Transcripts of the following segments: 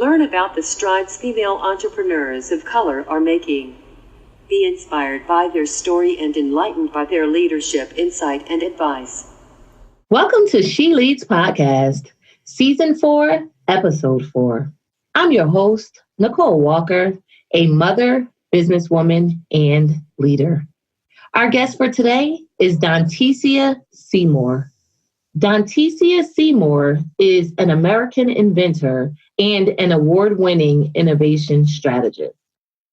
Learn about the strides female entrepreneurs of color are making. Be inspired by their story and enlightened by their leadership, insight, and advice. Welcome to She Leads Podcast, Season 4, Episode 4. I'm your host, Nicole Walker, a mother, businesswoman, and leader. Our guest for today is Donteacia Seymore. Donteacia Seymore is an American inventor and an award-winning innovation strategist.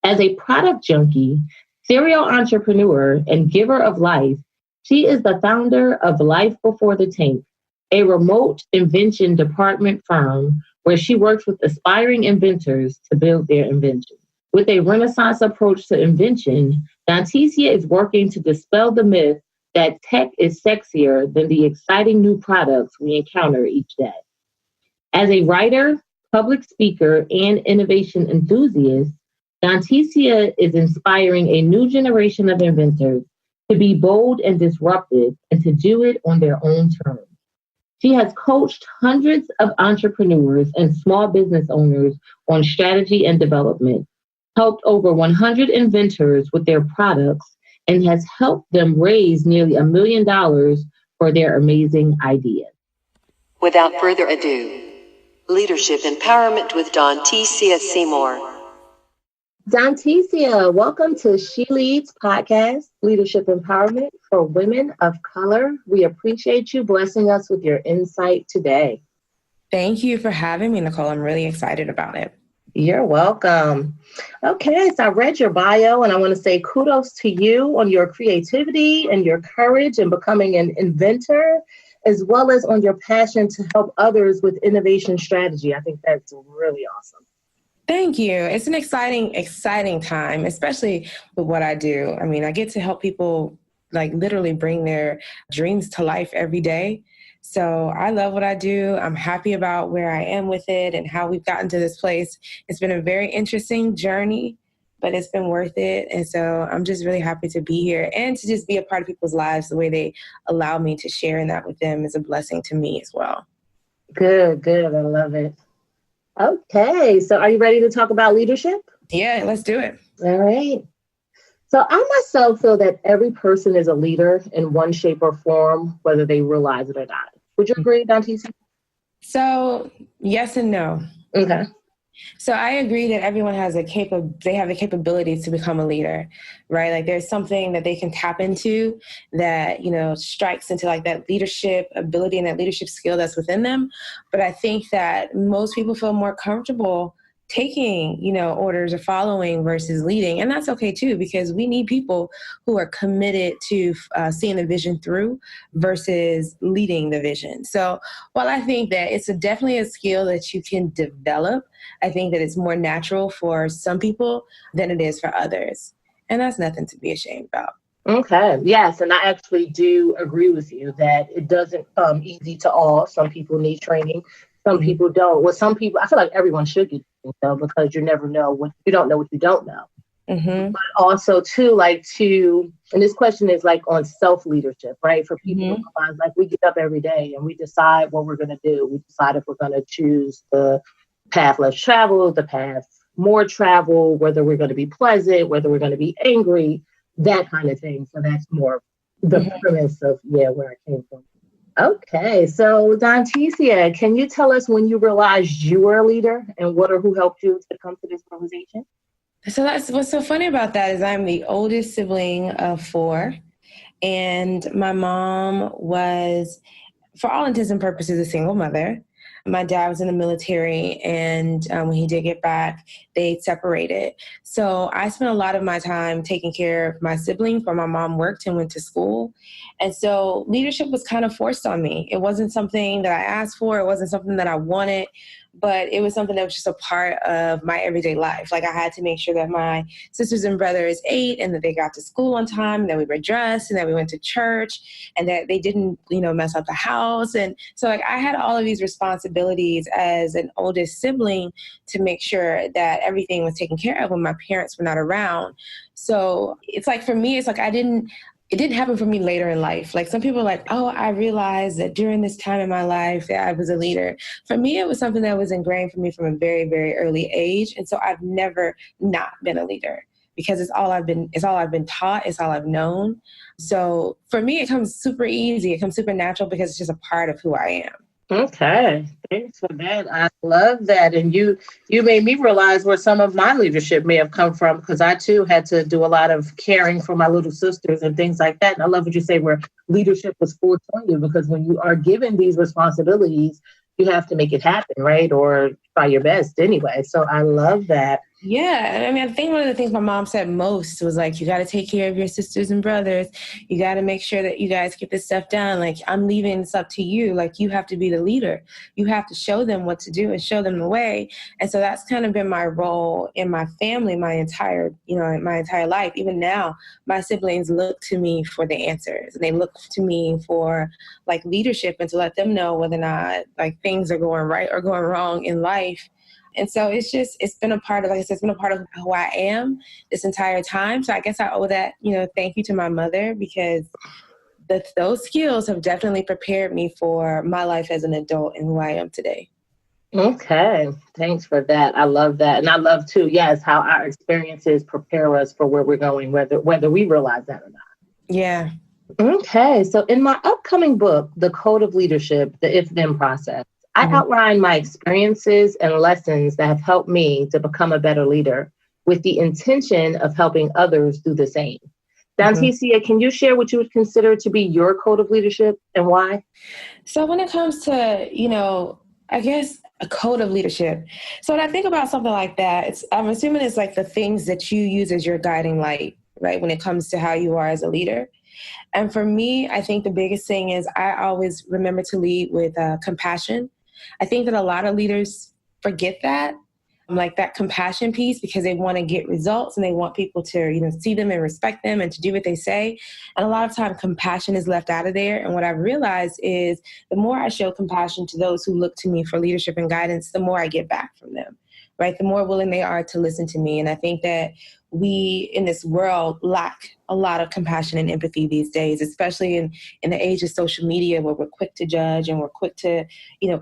As a product junkie, serial entrepreneur, and giver of life, she is the founder of Life Before the Tank, a remote invention department firm where she works with aspiring inventors to build their inventions. With a Renaissance approach to invention, Donteacia is working to dispel the myth that tech is sexier than the exciting new products we encounter each day. As a writer, public speaker, and innovation enthusiast, Donteacia is inspiring a new generation of inventors to be bold and disruptive and to do it on their own terms. She has coached hundreds of entrepreneurs and small business owners on strategy and development, helped over 100 inventors with their products, and has helped them raise nearly $1 million for their amazing ideas. Without further ado, Leadership Empowerment with Donteacia Seymore. Donteacia, welcome to She Leads Podcast, Leadership Empowerment for Women of Color. We appreciate you blessing us with your insight today. Thank you for having me, Nicole. I'm really excited about it. You're welcome. Okay, so I read your bio and I want to say kudos to you on your creativity and your courage in becoming an inventor, as well as on your passion to help others with innovation strategy. I think that's really awesome. Thank you. It's an exciting time, especially with what I do. I mean, I get to help people like literally bring their dreams to life every day. So I love what I do. I'm happy about where I am with it and how we've gotten to this place. It's been a very interesting journey, but it's been worth it. And so I'm just really happy to be here and to just be a part of people's lives. The way they allow me to share in that with them is a blessing to me as well. Good. I love it. Okay, so are you ready to talk about leadership? Yeah, let's do it. All right. So I myself feel that every person is a leader in one shape or form, whether they realize it or not. Would you agree, Donteacia? So yes and no. Okay. So I agree that everyone has they have the capability to become a leader, right? Like there's something that they can tap into that, strikes into like that leadership ability and that leadership skill that's within them. But I think that most people feel more comfortable taking, orders or following versus leading. And that's okay too, because we need people who are committed to seeing the vision through versus leading the vision. So while I think that it's definitely a skill that you can develop, I think that it's more natural for some people than it is for others. And that's nothing to be ashamed about. Okay. Yes. And I actually do agree with you that it doesn't come easy to all. Some people need training. Some people don't. Well, some people, I feel like everyone should get training, because you never know what you don't know what you don't know. Mm-hmm. But also too, and this question is like on self-leadership, right? For people who realize, like, we get up every day and we decide what we're going to do. We decide if we're going to choose the path less traveled, the path more travel, whether we're going to be pleasant, whether we're going to be angry, that kind of thing. So that's more the premise of, where I came from. Okay, so Donteacia, can you tell us when you realized you were a leader and what or who helped you to come to this realization? So that's what's so funny about that is I'm the oldest sibling of 4, and my mom was, for all intents and purposes, a single mother. My dad was in the military, and when he did get back, they separated. So I spent a lot of my time taking care of my siblings while my mom worked and went to school. And so leadership was kind of forced on me. It wasn't something that I asked for. It wasn't something that I wanted, but it was something that was just a part of my everyday life. Like I had to make sure that my sisters and brothers ate and that they got to school on time, and that we were dressed and that we went to church and that they didn't, mess up the house. And so like I had all of these responsibilities as an oldest sibling to make sure that everything was taken care of when my parents were not around. So it's like, for me, it's like I didn't it didn't happen for me later in life. Like some people are like, oh, I realized that during this time in my life that I was a leader. For me, it was something that was ingrained for me from a very, very early age. And so I've never not been a leader because it's all I've been taught. It's all I've known. So for me, it comes super easy. It comes super natural because it's just a part of who I am. Okay, thanks for that. I love that. And you made me realize where some of my leadership may have come from, because I too had to do a lot of caring for my little sisters and things like that. And I love what you say where leadership was forced on you, because when you are given these responsibilities, you have to make it happen, right? Or try your best anyway. So I love that. Yeah. I mean, I think one of the things my mom said most was like, you got to take care of your sisters and brothers. You got to make sure that you guys get this stuff done. Like, I'm leaving this up to you. Like, you have to be the leader. You have to show them what to do and show them the way. And so that's kind of been my role in my family, my entire life. Even now, my siblings look to me for the answers, and they look to me for like leadership and to let them know whether or not like things are going right or going wrong in life. And so it's been a part of, like I said, it's been a part of who I am this entire time. So I guess I owe that, thank you to my mother, because those skills have definitely prepared me for my life as an adult and who I am today. Okay, thanks for that. I love that. And I love too, yes, how our experiences prepare us for where we're going, whether we realize that or not. Yeah. Okay, so in my upcoming book, The Code of Leadership, the If-Then Process, I outline my experiences and lessons that have helped me to become a better leader with the intention of helping others do the same. Donteacia, can you share what you would consider to be your code of leadership and why? So when it comes to, I guess a code of leadership. So when I think about something like that, I'm assuming it's like the things that you use as your guiding light, right? When it comes to how you are as a leader. And for me, I think the biggest thing is I always remember to lead with compassion. I think that a lot of leaders forget that, like that compassion piece, because they want to get results and they want people to, see them and respect them and to do what they say. And a lot of time compassion is left out of there. And what I've realized is the more I show compassion to those who look to me for leadership and guidance, the more I get back from them, right? The more willing they are to listen to me. And I think that we in this world lack a lot of compassion and empathy these days, especially in the age of social media, where we're quick to judge and we're quick to,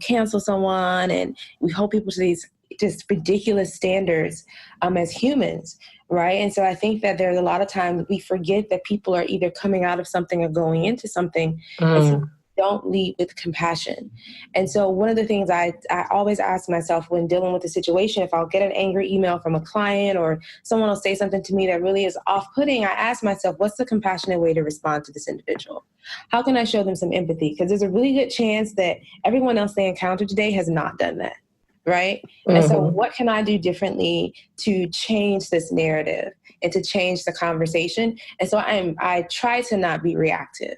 cancel someone. And we hold people to these just ridiculous standards as humans, right? And so I think that there's a lot of times we forget that people are either coming out of something or going into something. And so don't lead with compassion. And so one of the things I always ask myself when dealing with a situation, if I'll get an angry email from a client or someone will say something to me that really is off-putting, I ask myself, what's the compassionate way to respond to this individual? How can I show them some empathy? Because there's a really good chance that everyone else they encounter today has not done that, right? And so what can I do differently to change this narrative and to change the conversation? And so I try to not be reactive.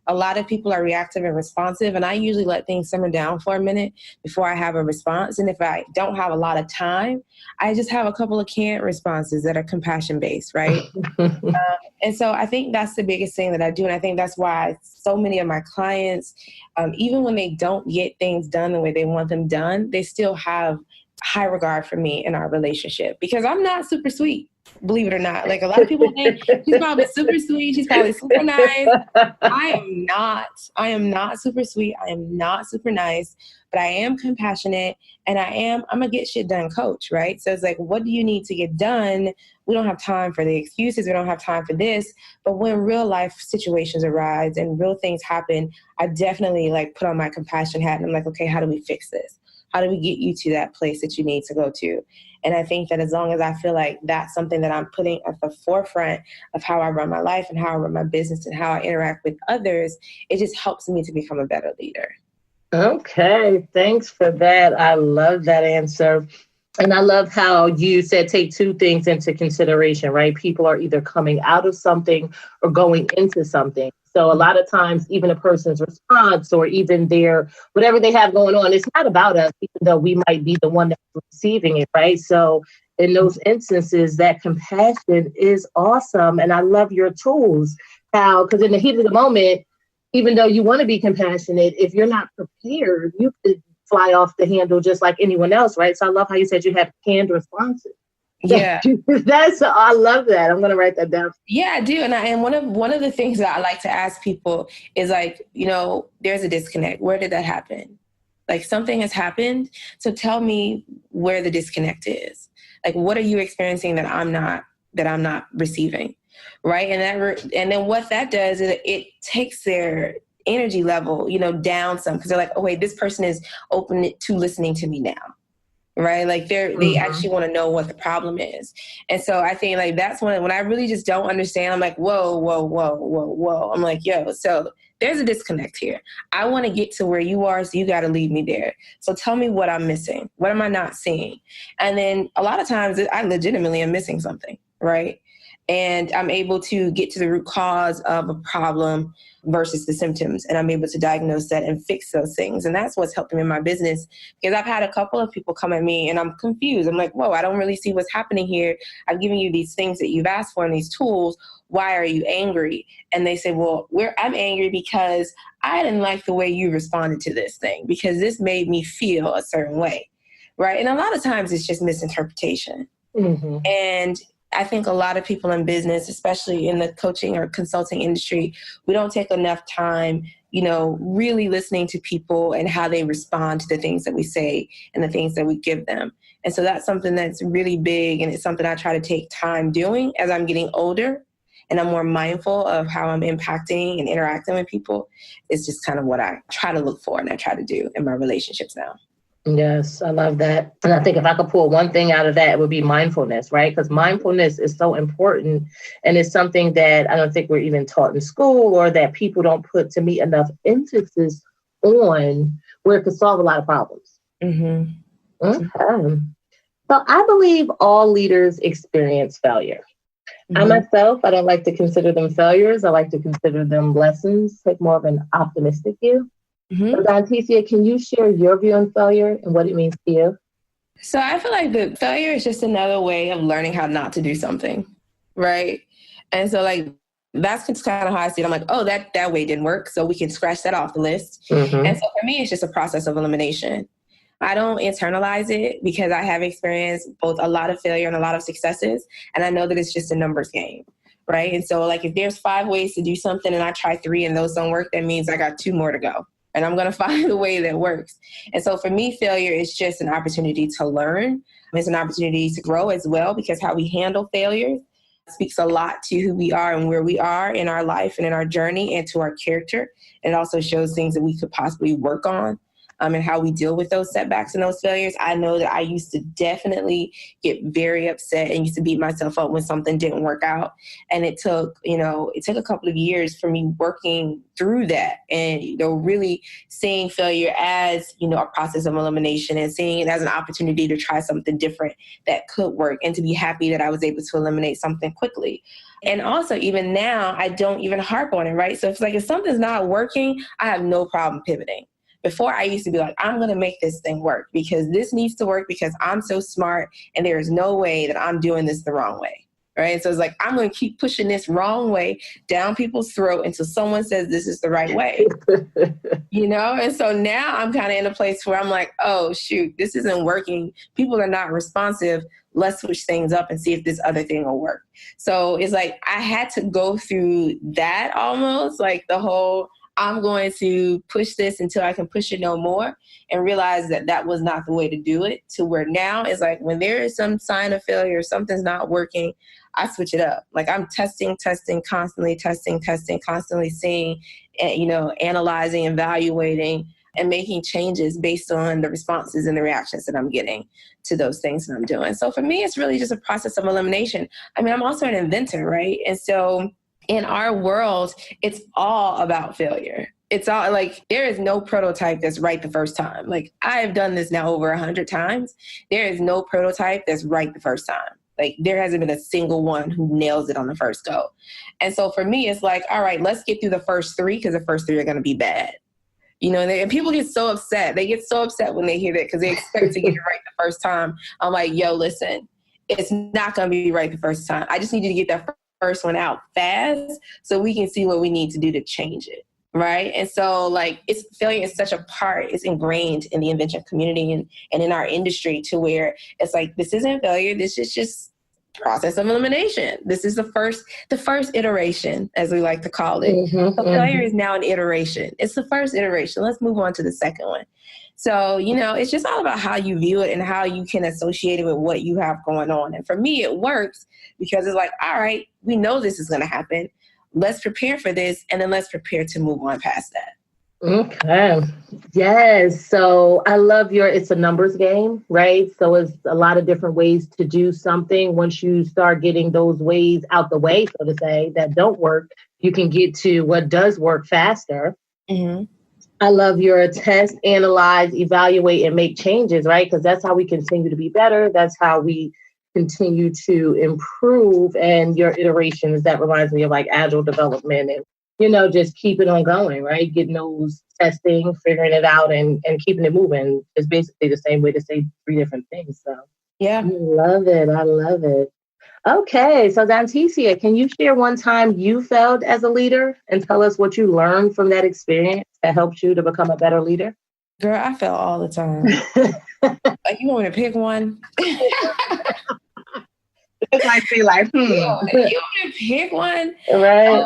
A lot of people are reactive and responsive, and I usually let things simmer down for a minute before I have a response. And if I don't have a lot of time, I just have a couple of canned responses that are compassion-based, right? And so I think that's the biggest thing that I do. And I think that's why so many of my clients, even when they don't get things done the way they want them done, they still have high regard for me in our relationship, because I'm not super sweet. Believe it or not. Like a lot of people think she's probably super sweet. She's probably super nice. I am not super sweet. I am not super nice, but I am compassionate, and I'm a get shit done coach, right? So it's like, what do you need to get done? We don't have time for the excuses. We don't have time for this. But when real life situations arise and real things happen, I definitely like put on my compassion hat and I'm like, okay, how do we fix this? How do we get you to that place that you need to go to? And I think that as long as I feel like that's something that I'm putting at the forefront of how I run my life and how I run my business and how I interact with others, it just helps me to become a better leader. Okay, thanks for that. I love that answer. And I love how you said take two things into consideration, right? People are either coming out of something or going into something. So a lot of times, even a person's response or even their whatever they have going on, it's not about us, even though we might be the one that's receiving it, right? So in those instances, that compassion is awesome. And I love your tools, because in the heat of the moment, even though you want to be compassionate, if you're not prepared, you could fly off the handle just like anyone else, right? So I love how you said you have canned responses. Yeah. I love that. I'm going to write that down. Yeah, I do. And one of the things that I like to ask people is like, there's a disconnect. Where did that happen? Like something has happened. So tell me where the disconnect is. Like, what are you experiencing that I'm not receiving? Right. And then what that does is it takes their energy level, down some, because they're like, oh, wait, this person is open to listening to me now. Right. Like they actually want to know what the problem is. And so I think like that's when I really just don't understand. I'm like, whoa, whoa, whoa, whoa, whoa. I'm like, yo, so there's a disconnect here. I want to get to where you are. So you got to lead me there. So tell me what I'm missing. What am I not seeing? And then a lot of times I legitimately am missing something. Right. And I'm able to get to the root cause of a problem versus the symptoms. And I'm able to diagnose that and fix those things. And that's what's helping me in my business, because I've had a couple of people come at me and I'm confused. I'm like, whoa, I don't really see what's happening here. I've given you these things that you've asked for and these tools. Why are you angry? And they say, well, I'm angry because I didn't like the way you responded to this thing, because this made me feel a certain way. Right. And a lot of times it's just misinterpretation. Mm-hmm. And I think a lot of people in business, especially in the coaching or consulting industry, we don't take enough time, really listening to people and how they respond to the things that we say and the things that we give them. And so that's something that's really big. And it's something I try to take time doing as I'm getting older and I'm more mindful of how I'm impacting and interacting with people. It's just kind of what I try to look for and I try to do in my relationships now. Yes, I love that. And I think if I could pull one thing out of that, it would be mindfulness, right? Because mindfulness is so important. And it's something that I don't think we're even taught in school, or that people don't put, to me, enough emphasis on, where it could solve a lot of problems. Mm-hmm. Okay. So I believe all leaders experience failure. Mm-hmm. I myself, I don't like to consider them failures. I like to consider them lessons, take more of an optimistic view. Mm-hmm. So Donteacia, can you share your view on failure and what it means to you? So I feel like the failure is just another way of learning how not to do something, right? And so like, that's just kind of how I see it. I'm like, oh, that way didn't work, so we can scratch that off the list. Mm-hmm. And so for me, it's just a process of elimination. I don't internalize it because I have experienced both a lot of failure and a lot of successes. And I know that it's just a numbers game, right? And so like, if there's 5 ways to do something and I try 3 and those don't work, that means I got 2 more to go. And I'm going to find a way that works. And so for me, failure is just an opportunity to learn. It's an opportunity to grow as well, because how we handle failure speaks a lot to who we are and where we are in our life and in our journey and to our character. And it also shows things that we could possibly work on. And how we deal with those setbacks and those failures. I know that I used to definitely get very upset and used to beat myself up when something didn't work out. And it took a couple of years for me working through that and, really seeing failure as, a process of elimination and seeing it as an opportunity to try something different that could work, and to be happy that I was able to eliminate something quickly. And also, even now, I don't even harp on it, right? So if something's not working, I have no problem pivoting. Before, I used to be like, I'm going to make this thing work because this needs to work because I'm so smart and there is no way that I'm doing this the wrong way, right? So it's like, I'm going to keep pushing this wrong way down people's throat until someone says this is the right way, And so now I'm kind of in a place where I'm like, oh, shoot, this isn't working. People are not responsive. Let's switch things up and see if this other thing will work. So it's like I had to go through that almost, like the whole I'm going to push this until I can push it no more, and realize that that was not the way to do it, to where now it's like when there is some sign of failure, something's not working, I switch it up. Like I'm testing, constantly seeing, analyzing, evaluating, and making changes based on the responses and the reactions that I'm getting to those things that I'm doing. So for me, it's really just a process of elimination. I mean, I'm also an inventor, right? And so in our world, it's all about failure. It's all like, there is no prototype that's right the first time. Like I have done this now over 100 times. There is no prototype that's right the first time. Like there hasn't been a single one who nails it on the first go. And so for me, it's like, all right, let's get through the first 3 because the first 3 are going to be bad. And people get so upset. They get so upset when they hear that because they expect to get it right the first time. I'm like, yo, listen, it's not going to be right the first time. I just need you to get that first one out fast so we can see what we need to do to change it, right? And so like failure is such a part, it's ingrained in the invention community and in our industry to where it's like, this isn't failure, this is just process of elimination. This is the first iteration, as we like to call it. So failure is now an iteration. It's the first iteration. Let's move on to the second one. So, it's just all about how you view it and how you can associate it with what you have going on. And for me, it works because it's like, all right, we know this is going to happen. Let's prepare for this. And then let's prepare to move on past that. Okay. Yes. So I love it's a numbers game, right? So it's a lot of different ways to do something. Once you start getting those ways out the way, so to say, that don't work, you can get to what does work faster. Mm-hmm. I love your test, analyze, evaluate, and make changes, right? Because that's how we continue to be better. That's how we continue to improve. And your iterations, that reminds me of like agile development and, just keep it on going, right? Getting those testing, figuring it out and keeping it moving is basically the same way to say 3 different things. So yeah, I love it. I love it. Okay, so Donteacia, can you share one time you failed as a leader and tell us what you learned from that experience that helped you to become a better leader? Girl, I fail all the time. Like, you want me to pick one? It might be like, You want me to pick one? Right.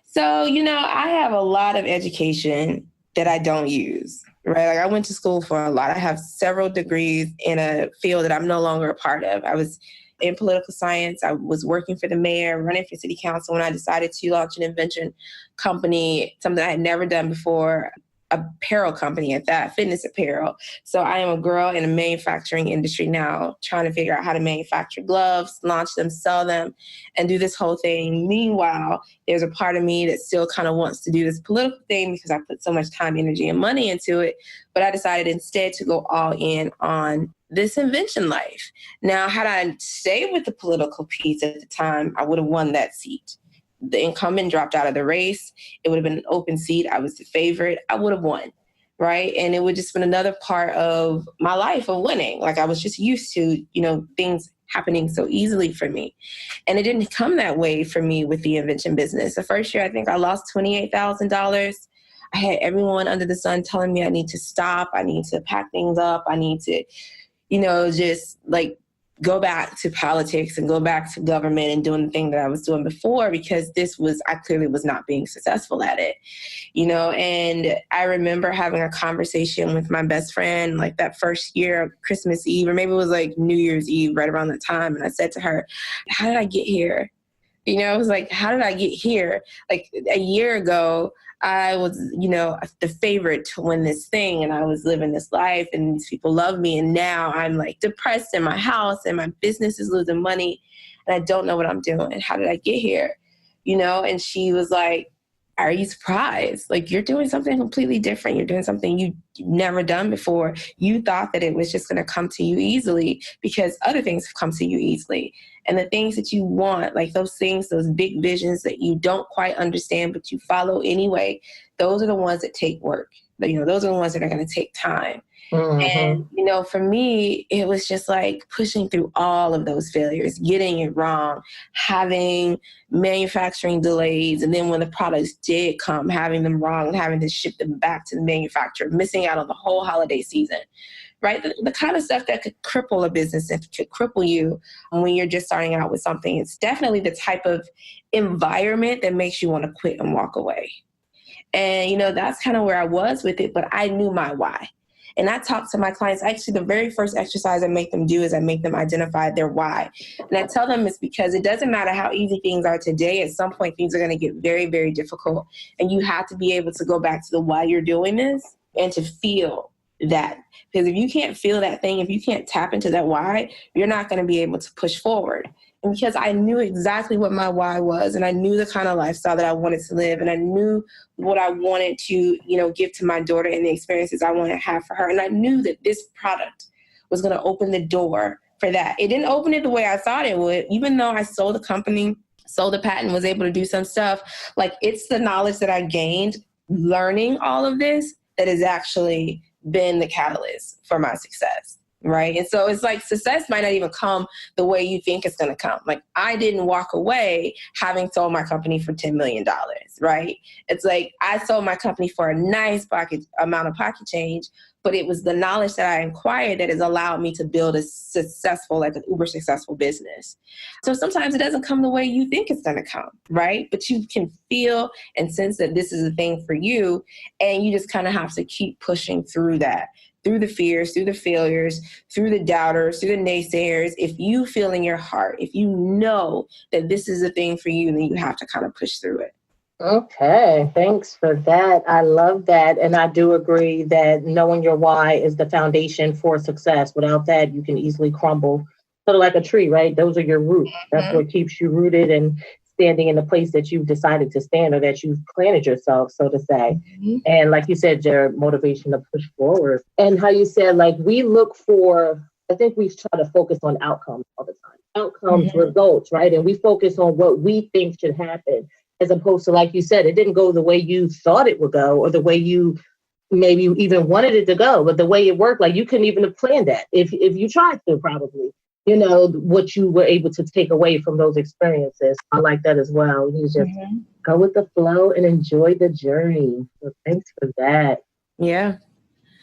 So, I have a lot of education that I don't use, right? Like, I went to school for a lot. I have several degrees in a field that I'm no longer a part of. I was in political science. I was working for the mayor, running for city council when I decided to launch an invention company, something I had never done before, apparel company at that, fitness apparel. So I am a girl in the manufacturing industry now, trying to figure out how to manufacture gloves, launch them, sell them, and do this whole thing. Meanwhile, there's a part of me that still kind of wants to do this political thing because I put so much time, energy, and money into it. But I decided instead to go all in on this invention life. Now, had I stayed with the political piece at the time, I would have won that seat. The incumbent dropped out of the race. It would have been an open seat. I was the favorite. I would have won, right? And it would just been another part of my life of winning. Like, I was just used to, things happening so easily for me. And it didn't come that way for me with the invention business. The first year, I think I lost $28,000. I had everyone under the sun telling me I need to stop. I need to pack things up. I need to, just like go back to politics and go back to government and doing the thing that I was doing before, because I clearly was not being successful at it, and I remember having a conversation with my best friend, like that first year of Christmas Eve, or maybe it was like New Year's Eve, right around that time. And I said to her, how did I get here? I was like, how did I get here? Like a year ago, I was, the favorite to win this thing, and I was living this life and these people love me. And now I'm like depressed in my house and my business is losing money and I don't know what I'm doing. How did I get here? And she was like, are you surprised? Like, you're doing something completely different. You're doing something you've never done before. You thought that it was just going to come to you easily because other things have come to you easily. And the things that you want, like those things, those big visions that you don't quite understand, but you follow anyway, those are the ones that take work. Those are the ones that are going to take time. Mm-hmm. And, for me, it was just like pushing through all of those failures, getting it wrong, having manufacturing delays. And then when the products did come, having them wrong and having to ship them back to the manufacturer, missing out on the whole holiday season, right? The kind of stuff that could cripple a business and could cripple you when you're just starting out with something. It's definitely the type of environment that makes you want to quit and walk away. And, that's kind of where I was with it, but I knew my why. And I talk to my clients, actually the very first exercise I make them do is I make them identify their why. And I tell them it's because it doesn't matter how easy things are today. At some point, things are going to get very, very difficult. And you have to be able to go back to the why you're doing this and to feel that. Because if you can't feel that thing, if you can't tap into that why, you're not going to be able to push forward. And because I knew exactly what my why was, and I knew the kind of lifestyle that I wanted to live, and I knew what I wanted to, give to my daughter and the experiences I wanted to have for her. And I knew that this product was going to open the door for that. It didn't open it the way I thought it would, even though I sold the company, sold the patent, was able to do some stuff. Like, it's the knowledge that I gained learning all of this that has actually been the catalyst for my success. right? And so it's like success might not even come the way you think it's going to come. Like I didn't walk away having sold my company for $10 million, right? It's like I sold my company for a nice amount of pocket change, but it was the knowledge that I acquired that has allowed me to build a successful, like an uber successful business. So sometimes it doesn't come the way you think it's going to come, right? But you can feel and sense that this is a thing for you. And you just kind of have to keep pushing through that, through the fears, through the failures, through the doubters, through the naysayers. If you feel in your heart, if you know that this is a thing for you, then you have to kind of push through it. Okay, thanks for that. I love that. And I do agree that knowing your why is the foundation for success. Without that, you can easily crumble. Sort of like a tree, right? Those are your roots. That's what keeps you rooted and standing in the place that you've decided to stand or that you've planted yourself, so to say. And like you said, your motivation to push forward. And how you said, like, we look for, I think we try to focus on outcomes all the time. Outcomes, results, right? And we focus on what we think should happen, as opposed to, like you said, it didn't go the way you thought it would go or the way you maybe even wanted it to go, but the way it worked, like you couldn't even have planned that if you tried to, probably. You know, what you were able to take away from those experiences. I like that as well. You just go with the flow and enjoy the journey. So thanks for that. Yeah.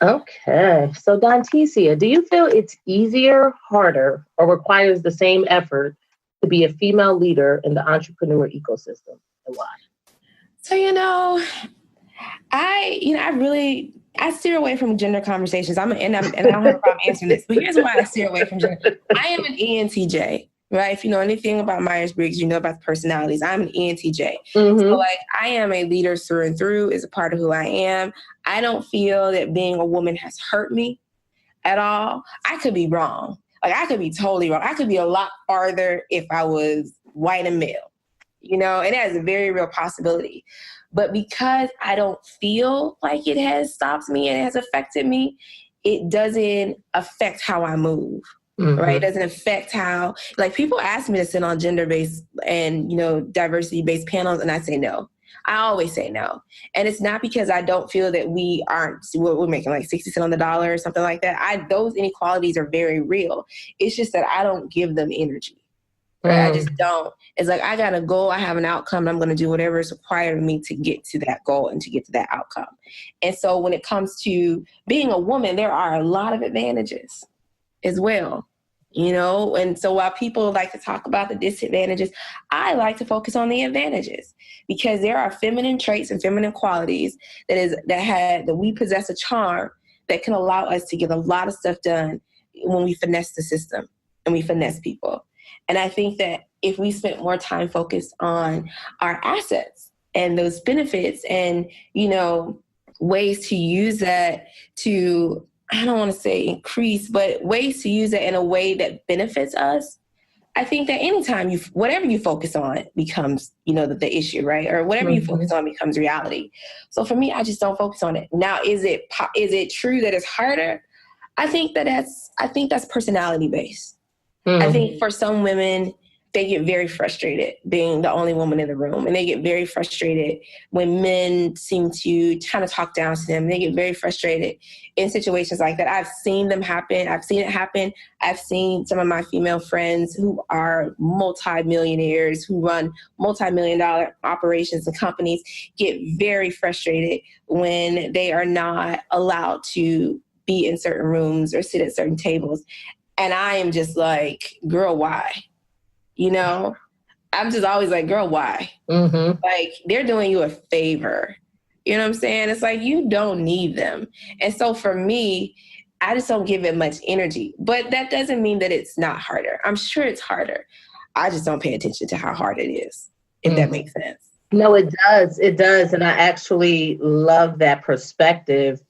Okay. So Donteacia, do you feel it's easier, harder, or requires the same effort to be a female leader in the entrepreneur ecosystem, and why? So, I steer away from gender conversations. And I don't have a problem answering this, but here's why I steer away from gender. I am an ENTJ, right? If you know anything about Myers-Briggs, you know about the personalities. I'm an ENTJ. So like I am a leader through and through, is a part of who I am. I don't feel that being a woman has hurt me at all. I could be wrong. Like I could be totally wrong. I could be a lot farther if I was white and male, and that is a very real possibility. But because I don't feel like it has stopped me and it has affected me, it doesn't affect how I move, right? It doesn't affect how, like people ask me to sit on gender-based and, diversity-based panels, and I say no. I always say no. And it's not because I don't feel that we're making like 60 cents on the dollar or something like that. Those inequalities are very real. It's just that I don't give them energy. Right? I just don't. It's like I got a goal, I have an outcome, and I'm going to do whatever is required of me to get to that goal and to get to that outcome. And so when it comes to being a woman, there are a lot of advantages as well, and so while people like to talk about the disadvantages, I like to focus on the advantages, because there are feminine traits and feminine qualities that we possess a charm that can allow us to get a lot of stuff done when we finesse the system and we finesse people. And I think that if we spent more time focused on our assets and those benefits and, ways to use that to, I don't want to say increase, but ways to use it in a way that benefits us, I think that anytime whatever you focus on becomes, the issue, right? Or whatever you focus on becomes reality. So for me, I just don't focus on it. Now, is it true that it's harder? I think that's personality based. I think for some women, they get very frustrated being the only woman in the room. And they get very frustrated when men seem to kind of talk down to them. They get very frustrated in situations like that. I've seen them happen. I've seen it happen. I've seen some of my female friends who are multi-millionaires, who run multi-million-dollar operations and companies, get very frustrated when they are not allowed to be in certain rooms or sit at certain tables. And I am just like, girl, why? I'm just always like, girl, why? Like, they're doing you a favor. You know what I'm saying? It's like, you don't need them. And so for me, I just don't give it much energy. But that doesn't mean that it's not harder. I'm sure it's harder. I just don't pay attention to how hard it is, if that makes sense. No, it does. It does. And I actually love that perspective.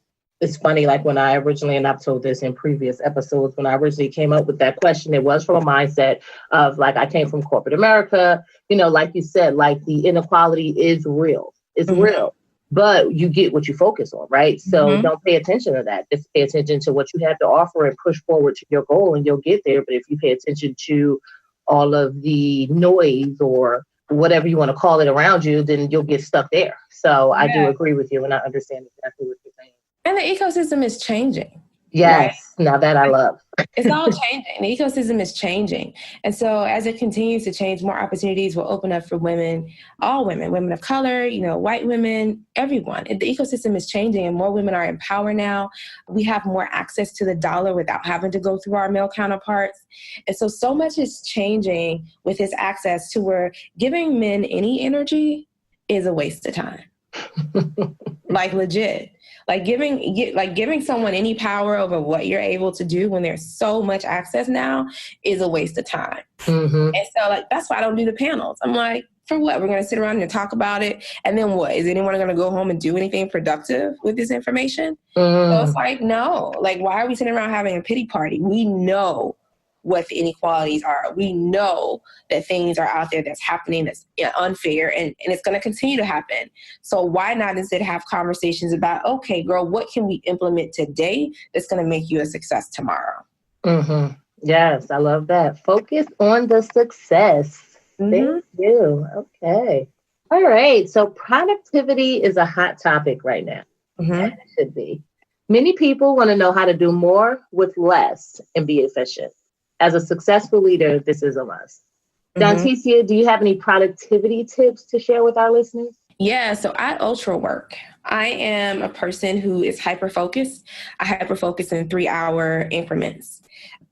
It's funny, like when I originally, and I've told this in previous episodes, when I originally came up with that question, it was from a mindset of like, I came from corporate America, like you said, like the inequality is real. It's real, but you get what you focus on, right? So don't pay attention to that. Just pay attention to what you have to offer and push forward to your goal and you'll get there. But if you pay attention to all of the noise or whatever you want to call it around you, then you'll get stuck there. So I do agree with you and I understand exactly what you're saying. And the ecosystem is changing. Yes. right? Now that I love. It's all changing. The ecosystem is changing. And so as it continues to change, more opportunities will open up for women, all women, women of color, white women, everyone. The ecosystem is changing and more women are in power now. We have more access to the dollar without having to go through our male counterparts. And so much is changing with this access to where giving men any energy is a waste of time. Like legit. Like giving someone any power over what you're able to do when there's so much access now is a waste of time. Mm-hmm. And so that's why I don't do the panels. I'm like, for what? We're going to sit around and talk about it. And then what? Is anyone going to go home and do anything productive with this information? So it's like, no, why are we sitting around having a pity party? We know what the inequalities are. We know that things are out there that's happening that's unfair and it's going to continue to happen. So why not instead have conversations about, okay, girl, what can we implement today that's going to make you a success tomorrow? Mm-hmm. Yes, I love that. Focus on the success. Thank you. Okay. All right. So productivity is a hot topic right now. It should be. Many people want to know how to do more with less and be efficient. As a successful leader, this is a must. Donteacia, do you have any productivity tips to share with our listeners? Yeah, so I ultra work. I am a person who is hyper-focused. I hyper-focus in 3-hour increments.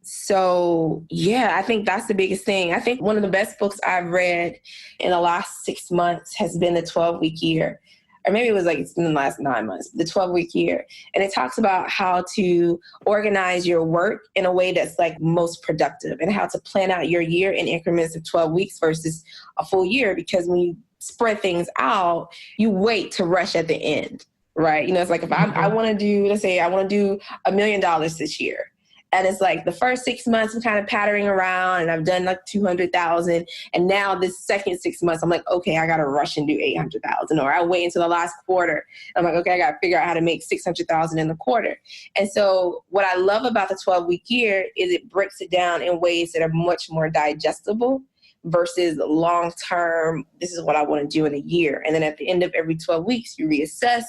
So yeah, I think that's the biggest thing. I think one of the best books I've read in the last 6 months has been the 12-week year. Or maybe it was it's in the last 9 months, the 12-week year. And it talks about how to organize your work in a way that's most productive and how to plan out your year in increments of 12 weeks versus a full year. Because when you spread things out, you wait to rush at the end, right? It's like if I want to do, let's say I want to do $1 million this year. And it's the first 6 months I'm kind of pattering around and I've done 200,000. And now this second 6 months, I'm like, okay, I got to rush and do 800,000. Or I wait until the last quarter. I'm like, okay, I got to figure out how to make 600,000 in the quarter. And so what I love about the 12-week year is it breaks it down in ways that are much more digestible versus long-term, this is what I want to do in a year. And then at the end of every 12 weeks, you reassess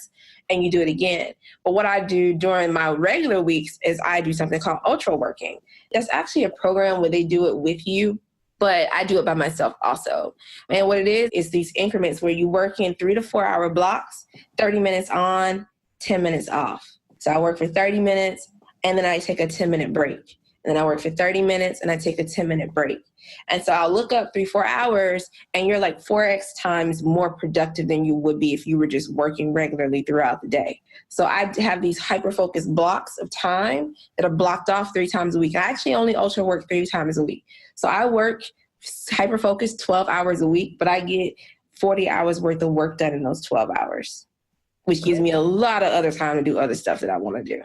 and you do it again. But what I do during my regular weeks is I do something called ultra working. That's actually a program where they do it with you, but I do it by myself also. And what it is these increments where you work in 3 to 4 hour blocks, 30 minutes on, 10 minutes off. So I work for 30 minutes and then I take a 10-minute break. And then I work for 30 minutes and I take a 10-minute break. And so I'll look up 3-4 hours and you're 4x times more productive than you would be if you were just working regularly throughout the day. So I have these hyper-focused blocks of time that are blocked off 3 times a week. I actually only ultra work 3 times a week. So I work hyper-focused 12 hours a week, but I get 40 hours worth of work done in those 12 hours, which gives me a lot of other time to do other stuff that I want to do.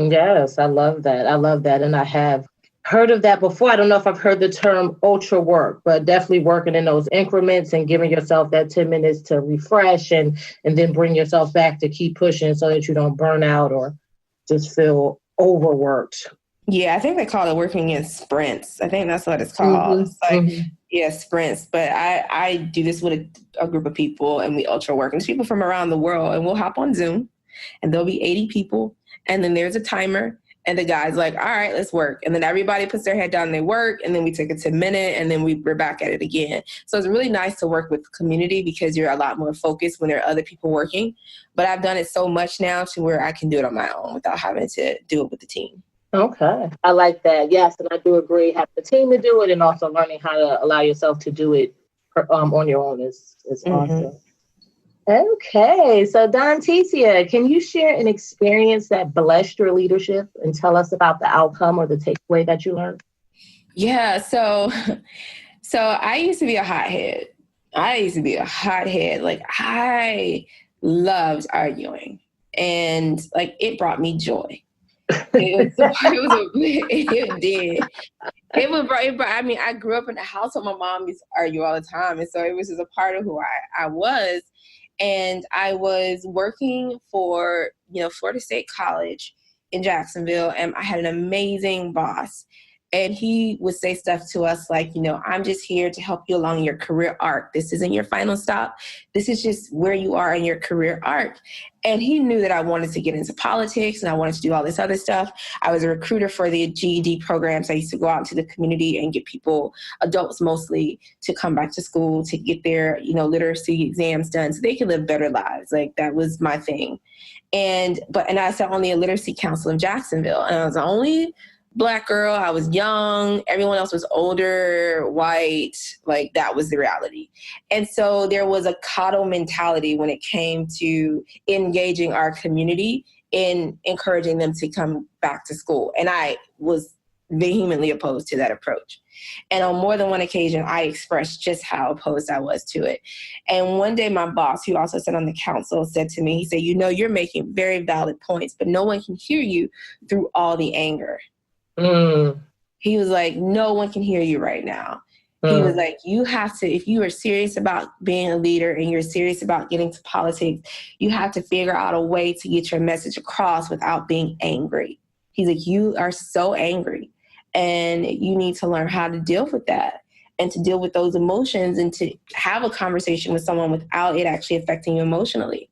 Yes, I love that. I love that. And I have heard of that before. I don't know if I've heard the term ultra work, but definitely working in those increments and giving yourself that 10 minutes to refresh and then bring yourself back to keep pushing so that you don't burn out or just feel overworked. Yeah, I think they call it working in sprints. I think that's what it's called. It's yeah, sprints. But I do this with a group of people and we ultra work. And it's people from around the world and we'll hop on Zoom and there'll be 80 people. And then there's a timer and the guy's like, all right, let's work. And then everybody puts their head down and they work. And then we take a 10-minute and then we're back at it again. So it's really nice to work with the community because you're a lot more focused when there are other people working. But I've done it so much now to where I can do it on my own without having to do it with the team. Okay. I like that. Yes. And I do agree. Have the team to do it and also learning how to allow yourself to do it on your own is awesome. Okay. So Donteacia, can you share an experience that blessed your leadership and tell us about the outcome or the takeaway that you learned? Yeah. So I used to be a hothead. Like I loved arguing and it brought me joy. It did. I mean, I grew up in a household. My mom used to argue all the time. And so it was just a part of who I was. And I was working for, Florida State College in Jacksonville. And I had an amazing boss. And he would say stuff to us like, I'm just here to help you along your career arc. This isn't your final stop. This is just where you are in your career arc. And he knew that I wanted to get into politics and I wanted to do all this other stuff. I was a recruiter for the GED programs. I used to go out into the community and get people, adults mostly, to come back to school to get their, literacy exams done so they can live better lives. Like, that was my thing. And I sat on the literacy council in Jacksonville, and I was the only Black girl. I was young. Everyone else was older, white. Like, that was the reality. And so there was a coddle mentality when it came to engaging our community in encouraging them to come back to school. And I was vehemently opposed to that approach. And on more than one occasion, I expressed just how opposed I was to it. And one day my boss, who also sat on the council, said to me, he said, you're making very valid points, but no one can hear you through all the anger. He was like, no one can hear you right now. He was like, you have to, if you are serious about being a leader and you're serious about getting to politics, you have to figure out a way to get your message across without being angry. He's like, you are so angry and you need to learn how to deal with that and to deal with those emotions and to have a conversation with someone without it actually affecting you emotionally.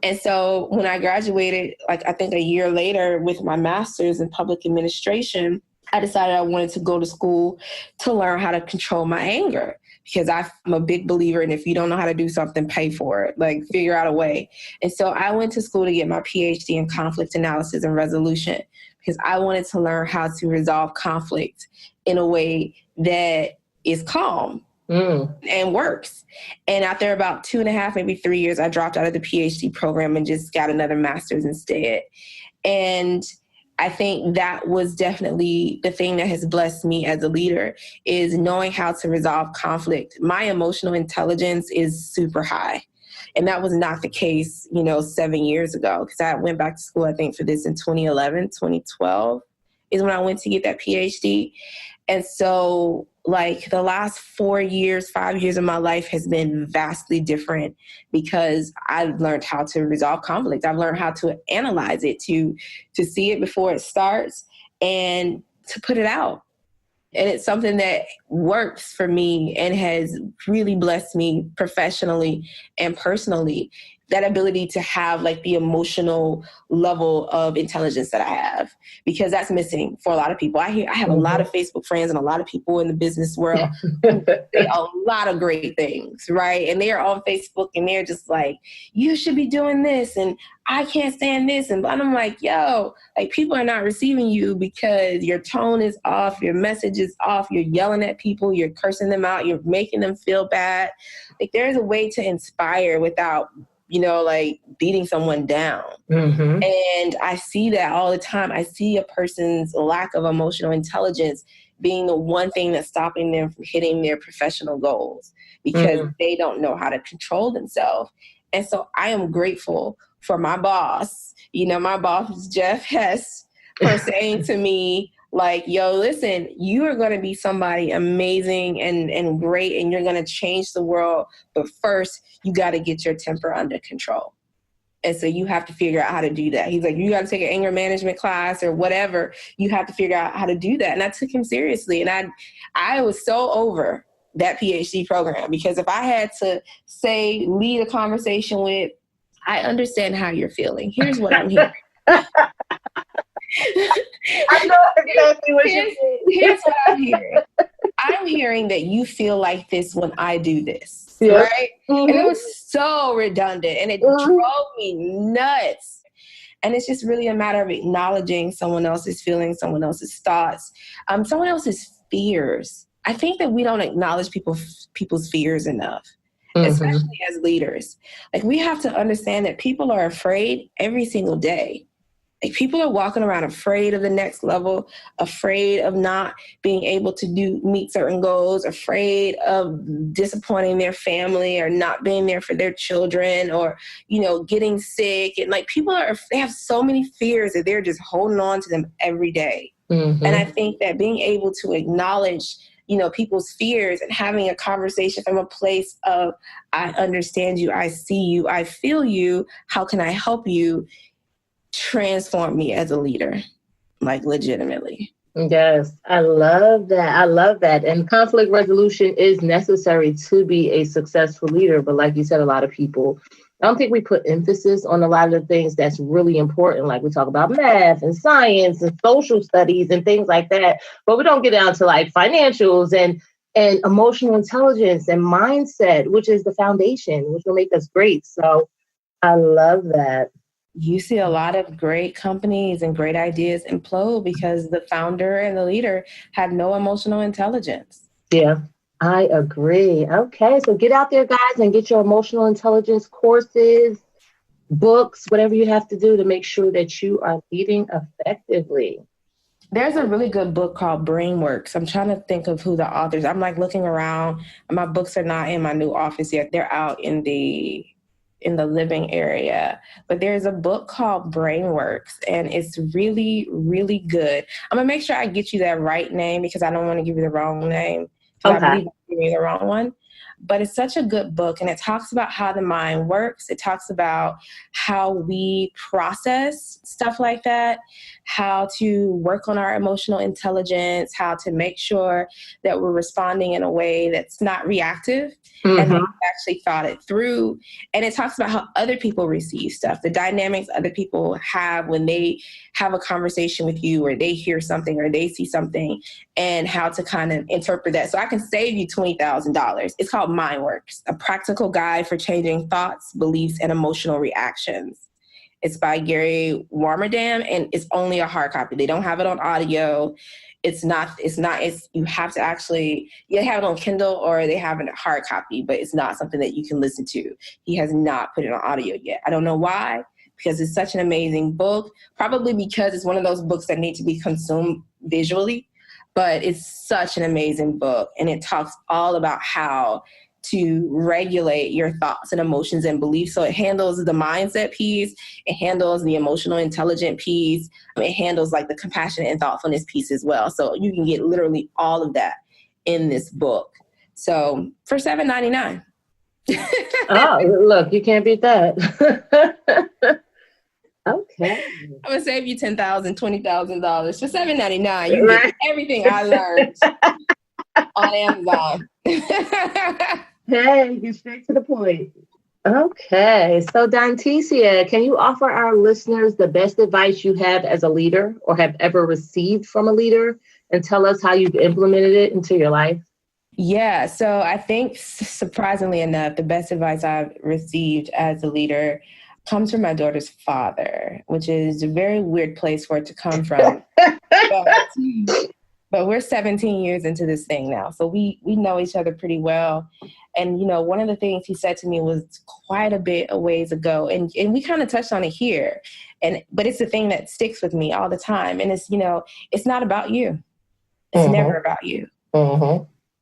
And so when I graduated, like I think a year later with my master's in public administration, I decided I wanted to go to school to learn how to control my anger, because I'm a big believer in, if you don't know how to do something, pay for it, like figure out a way. And so I went to school to get my PhD in conflict analysis and resolution, because I wanted to learn how to resolve conflict in a way that is calm and works. And after about 2.5, maybe 3 years, I dropped out of the PhD program and just got another master's instead. And I think that was definitely the thing that has blessed me as a leader, is knowing how to resolve conflict. My emotional intelligence is super high. And that was not the case, 7 years ago, because I went back to school, I think, for this in 2011, 2012 is when I went to get that PhD. And so like the last 5 years of my life has been vastly different, because I've learned how to resolve conflict. I've learned how to analyze it, to see it before it starts and to put it out. And it's something that works for me and has really blessed me professionally and personally. That ability to have like the emotional level of intelligence that I have, because that's missing for a lot of people. I have a lot of Facebook friends and a lot of people in the business world who say a lot of great things, right? And they are on Facebook and they're just like, you should be doing this and I can't stand this. And I'm like, yo, like people are not receiving you because your tone is off, your message is off, you're yelling at people, you're cursing them out, you're making them feel bad. Like there's a way to inspire without like beating someone down. And I see that all the time. I see a person's lack of emotional intelligence being the one thing that's stopping them from hitting their professional goals, because they don't know how to control themselves. And so I am grateful for my boss. My boss is Jeff Hess, for saying to me, like, yo, listen, you are going to be somebody amazing and great, and you're going to change the world. But first, you got to get your temper under control. And so you have to figure out how to do that. He's like, you got to take an anger management class or whatever. You have to figure out how to do that. And I took him seriously. And I was so over that PhD program, because if I had to lead a conversation with, I understand how you're feeling. Here's what I'm hearing. I know exactly what you mean. Here's what I'm hearing. I'm hearing that you feel like this when I do this, right? And it was so redundant, and it drove me nuts. And it's just really a matter of acknowledging someone else's feelings, someone else's thoughts, someone else's fears. I think that we don't acknowledge people's fears enough, especially as leaders. Like, we have to understand that people are afraid every single day. Like, people are walking around afraid of the next level, afraid of not being able to meet certain goals, afraid of disappointing their family or not being there for their children, or, getting sick. And like, they have so many fears that they're just holding on to them every day. And I think that being able to acknowledge, people's fears and having a conversation from a place of, I understand you, I see you, I feel you, how can I help you, transformed me as a leader, like legitimately. Yes, I love that. I love that. And conflict resolution is necessary to be a successful leader. But like you said, a lot of people, I don't think we put emphasis on a lot of the things that's really important. Like we talk about math and science and social studies and things like that. But we don't get down to like financials and emotional intelligence and mindset, which is the foundation, which will make us great. So I love that. You see a lot of great companies and great ideas implode because the founder and the leader had no emotional intelligence. Yeah, I agree. Okay, so get out there, guys, and get your emotional intelligence courses, books, whatever you have to do to make sure that you are leading effectively. There's a really good book called Brainworks. I'm trying to think of who the authors. I'm like looking around. My books are not in my new office yet. They're out in the living area. But there's a book called Brainworks, and it's really, really good. I'm gonna make sure I get you that right name because I don't want to give you the wrong name. Because I Okay. believe I'm giving you the wrong one. But it's such a good book, and it talks about how the mind works. It talks about how we process stuff like that, how to work on our emotional intelligence, how to make sure that we're responding in a way that's not reactive and that Mm-hmm. we actually thought it through. And it talks about how other people receive stuff, the dynamics other people have when they have a conversation with you or they hear something or they see something, and how to kind of interpret that. So I can save you $20,000. It's called MindWorks, a practical guide for changing thoughts, beliefs, and emotional reactions. It's by Gary Warmerdam, and it's only a hard copy. They don't have it on audio. You have to actually, you have it on Kindle or they have it a hard copy, but it's not something that you can listen to. He has not put it on audio yet. I don't know why, because it's such an amazing book, probably because it's one of those books that need to be consumed visually, but it's such an amazing book. And it talks all about how to regulate your thoughts and emotions and beliefs. So it handles the mindset piece, it handles the emotional intelligent piece, it handles like the compassionate and thoughtfulness piece as well. So you can get literally all of that in this book. So for $7.99. Oh, look, you can't beat that. Okay. I'm gonna save you $10,000, $20,000 for $7.99. You Right. get everything I learned on Amazon. Hey, get straight to the point. Okay. So, Donteacia, can you offer our listeners the best advice you have as a leader or have ever received from a leader and tell us how you've implemented it into your life? Yeah, so I think surprisingly enough, the best advice I've received as a leader comes from my daughter's father, which is a very weird place for it to come from. But we're 17 years into this thing now, so we know each other pretty well. And, you know, one of the things he said to me was quite a bit a ways ago, and we kind of touched on it here, but it's the thing that sticks with me all the time. And it's, you know, it's not about you. It's never about you.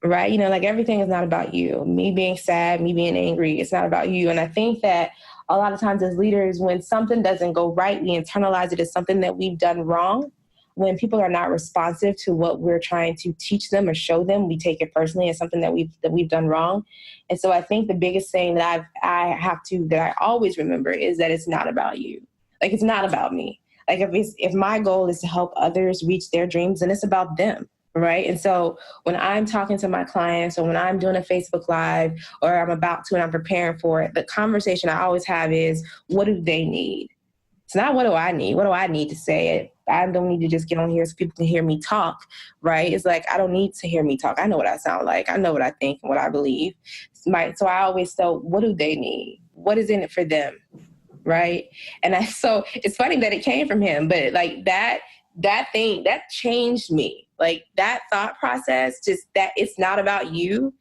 Right? You know, like everything is not about you. Me being sad, me being angry, it's not about you. And I think that a lot of times as leaders, when something doesn't go right, we internalize it as something that we've done wrong. When people are not responsive to what we're trying to teach them or show them, we take it personally as something that we've done wrong. And so I think the biggest thing that I always remember is that it's not about you. Like, it's not about me. Like, if my goal is to help others reach their dreams, then it's about them. Right. And so when I'm talking to my clients or when I'm doing a Facebook Live or I'm about to and I'm preparing for it, the conversation I always have is, what do they need? It's not what do I need? What do I need to say it? I don't need to just get on here so people can hear me talk. Right. It's like, I don't need to hear me talk. I know what I sound like. I know what I think and what I believe. So I always say, what do they need? What is in it for them? Right. And so it's funny that it came from him, but like that thing that changed me. Like that thought process, just that it's not about you,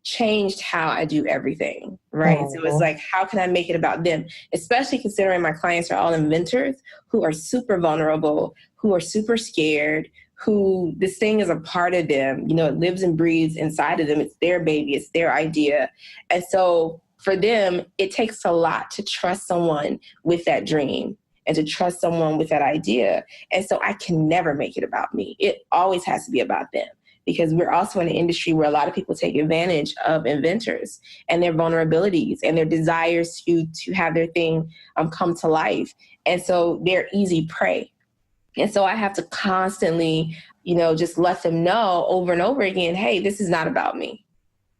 changed how I do everything, right? So it's like, how can I make it about them? Especially considering my clients are all inventors who are super vulnerable, who are super scared, who this thing is a part of them, you know, it lives and breathes inside of them. It's their baby, it's their idea. And so for them, it takes a lot to trust someone with that dream and to trust someone with that idea. And so I can never make it about me. It always has to be about them, because we're also in an industry where a lot of people take advantage of inventors and their vulnerabilities and their desires to have their thing come to life. And so they're easy prey. And so I have to constantly just let them know over and over again, hey, this is not about me.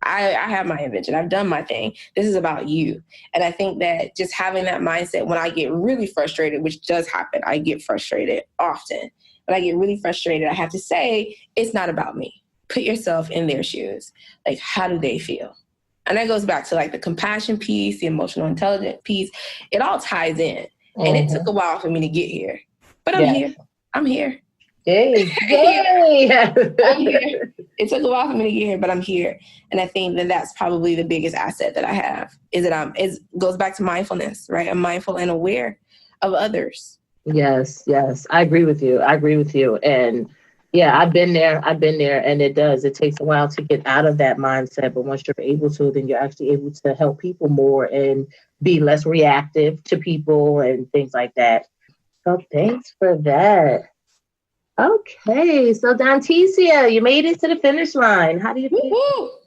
I have my invention. I've done my thing. This is about you. And I think that just having that mindset when I get really frustrated, which does happen, I get frustrated often. When I get really frustrated, I have to say, it's not about me. Put yourself in their shoes. Like, how do they feel? And that goes back to like the compassion piece, the emotional intelligence piece. It all ties in. And it took a while for me to get here. But I'm here. I'm here. Yay. Yay. I'm here. It took a while for me to get here, but I'm here. And I think that that's probably the biggest asset that I have is that it goes back to mindfulness, right? I'm mindful and aware of others. Yes. I agree with you. And yeah, I've been there. And it takes a while to get out of that mindset. But once you're able to, then you're actually able to help people more and be less reactive to people and things like that. So thanks for that. Okay, so Donteacia, you made it to the finish line. How do you feel?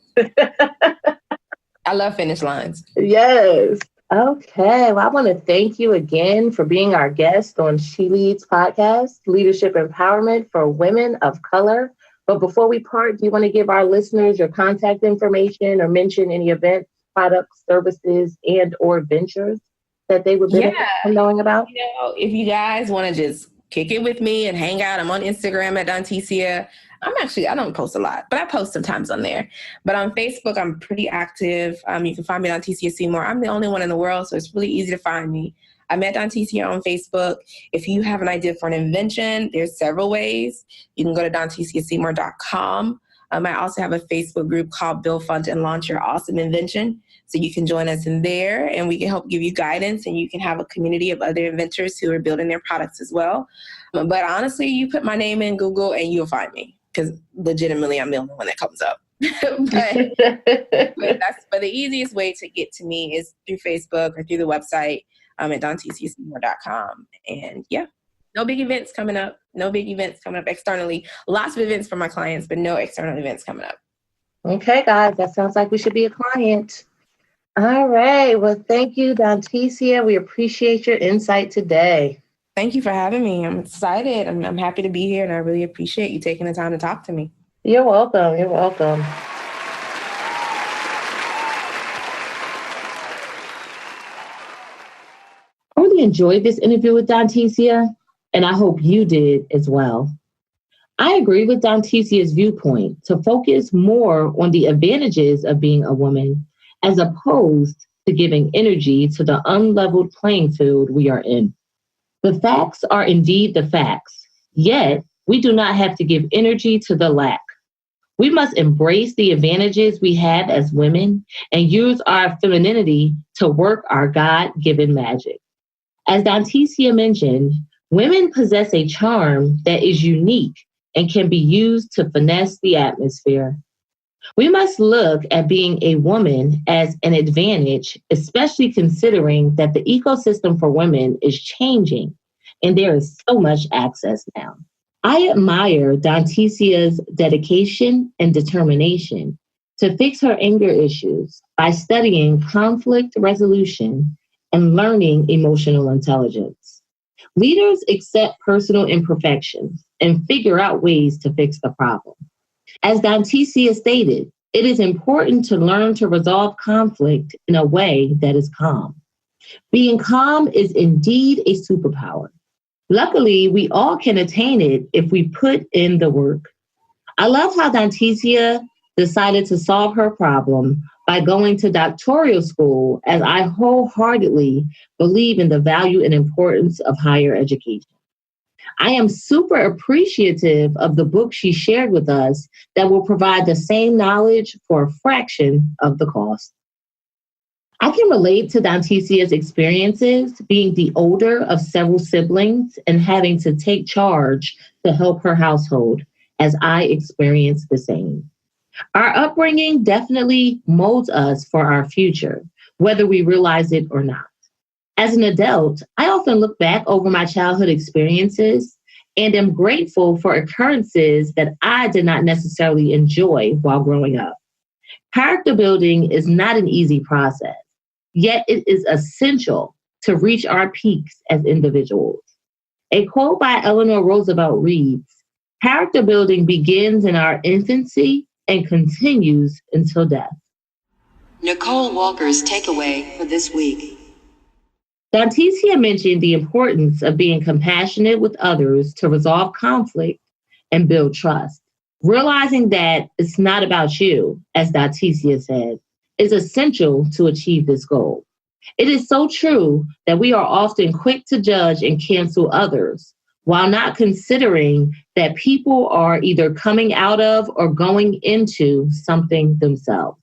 I love finish lines. Yes. Okay, well, I want to thank you again for being our guest on She Leads podcast, Leadership Empowerment for Women of Color. But before we part, do you want to give our listeners your contact information or mention any events, products, services, and or ventures that they would benefit from knowing about? If you guys want to just kick it with me and hang out. I'm on Instagram at Donteacia. I don't post a lot, but I post sometimes on there. But on Facebook, I'm pretty active. You can find me at Donteacia Seymore. I'm the only one in the world, so it's really easy to find me. I'm at Donteacia on Facebook. If you have an idea for an invention, there's several ways. You can go to DonteaciaSeymore.com. I also have a Facebook group called Build, Fund, and Launch Your Awesome Invention. So you can join us in there and we can help give you guidance and you can have a community of other inventors who are building their products as well. But honestly, you put my name in Google and you'll find me because legitimately I'm the only one that comes up. but the easiest way to get to me is through Facebook or through the website at DonteaciaSeymore.com. And no big events coming up. Externally. Lots of events for my clients, but no external events coming up. Okay, guys, that sounds like we should be a client. All right. Well, thank you, Donteacia. We appreciate your insight today. Thank you for having me. I'm excited. I'm happy to be here, and I really appreciate you taking the time to talk to me. You're welcome. I really enjoyed this interview with Donteacia, and I hope you did as well. I agree with Donteacia's viewpoint to focus more on the advantages of being a woman as opposed to giving energy to the unleveled playing field we are in. The facts are indeed the facts, yet we do not have to give energy to the lack. We must embrace the advantages we have as women and use our femininity to work our God-given magic. As Donteacia mentioned, women possess a charm that is unique and can be used to finesse the atmosphere. We must look at being a woman as an advantage, especially considering that the ecosystem for women is changing and there is so much access now. I admire Donteacia's dedication and determination to fix her anger issues by studying conflict resolution and learning emotional intelligence. Leaders accept personal imperfections and figure out ways to fix the problem. As Donteacia stated, it is important to learn to resolve conflict in a way that is calm. Being calm is indeed a superpower. Luckily, we all can attain it if we put in the work. I love how Donteacia decided to solve her problem by going to doctoral school, as I wholeheartedly believe in the value and importance of higher education. I am super appreciative of the book she shared with us that will provide the same knowledge for a fraction of the cost. I can relate to Donteacia's experiences being the older of several siblings and having to take charge to help her household, as I experienced the same. Our upbringing definitely molds us for our future, whether we realize it or not. As an adult, I often look back over my childhood experiences and am grateful for occurrences that I did not necessarily enjoy while growing up. Character building is not an easy process, yet it is essential to reach our peaks as individuals. A quote by Eleanor Roosevelt reads, Character building begins in our infancy and continues until death. Nicole Walker's takeaway for this week. Donteacia mentioned the importance of being compassionate with others to resolve conflict and build trust. Realizing that it's not about you, as Donteacia said, is essential to achieve this goal. It is so true that we are often quick to judge and cancel others, while not considering that people are either coming out of or going into something themselves.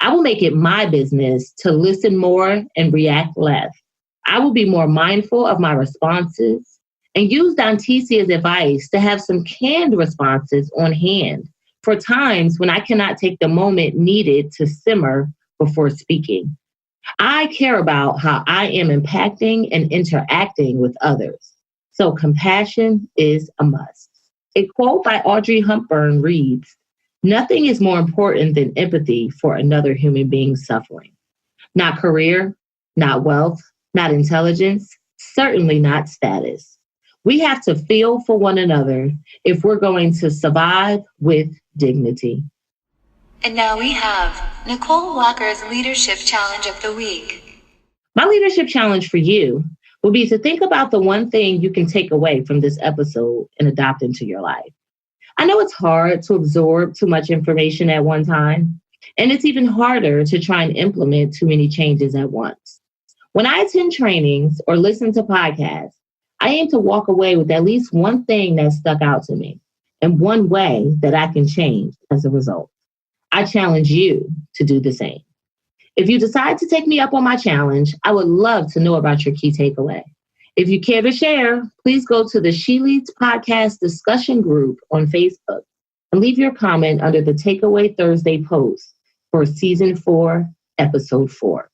I will make it my business to listen more and react less. I will be more mindful of my responses and use Donteacia's advice to have some canned responses on hand for times when I cannot take the moment needed to simmer before speaking. I care about how I am impacting and interacting with others, so compassion is a must. A quote by Audrey Hepburn reads, "Nothing is more important than empathy for another human being's suffering. Not career, not wealth, not intelligence, certainly not status. We have to feel for one another if we're going to survive with dignity." And now we have Nicole Walker's Leadership Challenge of the Week. My leadership challenge for you will be to think about the one thing you can take away from this episode and adopt into your life. I know it's hard to absorb too much information at one time, and it's even harder to try and implement too many changes at once. When I attend trainings or listen to podcasts, I aim to walk away with at least one thing that stuck out to me and one way that I can change as a result. I challenge you to do the same. If you decide to take me up on my challenge, I would love to know about your key takeaway. If you care to share, please go to the She Leads Podcast discussion group on Facebook and leave your comment under the Takeaway Thursday post for Season 4, Episode 4.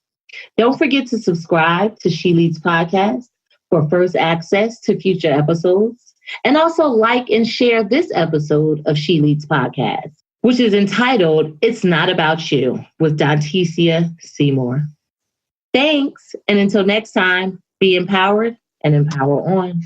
Don't forget to subscribe to She Leads Podcast for first access to future episodes, and also like and share this episode of She Leads Podcast, which is entitled "It's Not About You" with Donteacia Seymore. Thanks, and until next time, be empowered and empower on.